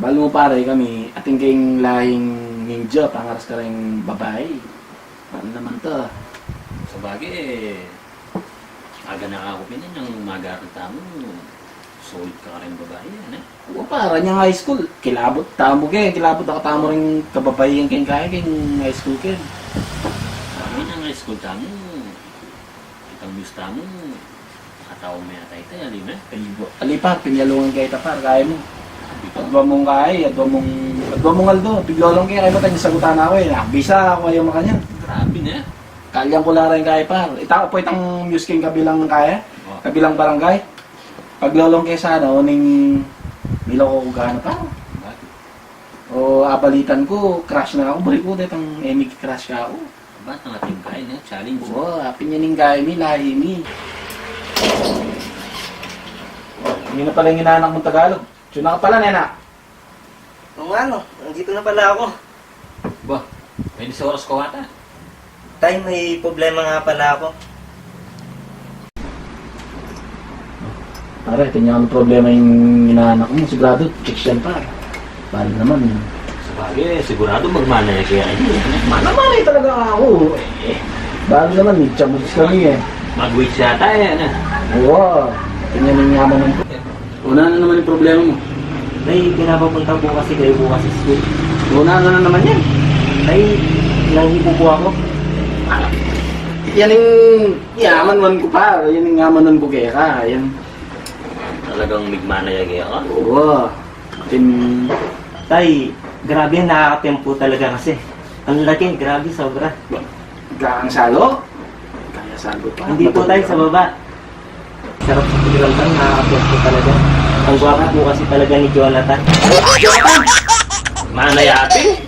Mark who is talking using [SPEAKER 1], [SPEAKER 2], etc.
[SPEAKER 1] Balo mo pare kami, ating kayong lahing ninja, pangaras ka rin babae. Ano naman to?
[SPEAKER 2] Sa bagay, aga na ako pinan yung magaranta mo. Solid ka rin babae yan eh.
[SPEAKER 1] O para niyang high school, kilabot tamo kayo, kilabot ako tamo rin kababae yung kayong kaya kayong high school kayo.
[SPEAKER 2] Kami ng high school tamo, itang news tamo, nakatawa mo yata ito, alin eh.
[SPEAKER 1] Alipar, pinyalungan kayo tapar, kaya mo. Adwa mong kaya, adwa mong aldo, piglolong kayo, kaya ba tayo sagutan ako eh. Nakabisa ako ayaw makanya.
[SPEAKER 2] Grabe na eh.
[SPEAKER 1] Kalyang ko rin kaya par. Itako po itang news king kabilang kaya, kabilang barangay. Paglolong kayo sa ano, ning milo ko gana pa. O abalitan ko, crush na ako, balik ko dito ang emig crush ka ako.
[SPEAKER 2] Ba't ang ating kain eh? Challenge.
[SPEAKER 1] Oo, pinyaning kaya mi, lahi mi. Hindi na pala yung inaanak mong Tagalog. Tuna ka pala, nena.
[SPEAKER 3] Oo nga no, nandito na pala ako.
[SPEAKER 2] Ba, pwede sa oras ko ata.
[SPEAKER 3] Tay, may problema nga pala ako.
[SPEAKER 1] Pare, ito niya ang problema yung inaanak mo. Sigurado, chicks yan pa. Bali naman yun.
[SPEAKER 2] Sa bagay, sigurado magmana na kaya kayo.
[SPEAKER 1] Manamanay talaga ako. Bali naman, itchabos kami eh.
[SPEAKER 2] Mag-wait siya tayo ano.
[SPEAKER 1] Oo, ito niya yung yaman ng... Una na naman yung problema mo.
[SPEAKER 3] Tay, pinapapunta po kasi kayo bukas sa school.
[SPEAKER 1] Una na naman yan.
[SPEAKER 3] Tay, nangipo po ako.
[SPEAKER 1] Yan yung yaman man ko pa. Yan yung yaman ko kaya ka. Yan.
[SPEAKER 2] Talagang migmana na kaya ka.
[SPEAKER 1] Oo.
[SPEAKER 3] Tay, grabe yan, nakakatempo talaga kasi. Ang laki, grabe, sobra.
[SPEAKER 1] Kang salo? Kaya salo pa.
[SPEAKER 3] Hindi po tayo sa baba. Sarap sa pakiramdam, nakakatempo talaga. Ang gwapo po kasi talaga ni Jonathan.
[SPEAKER 2] Mana yapi?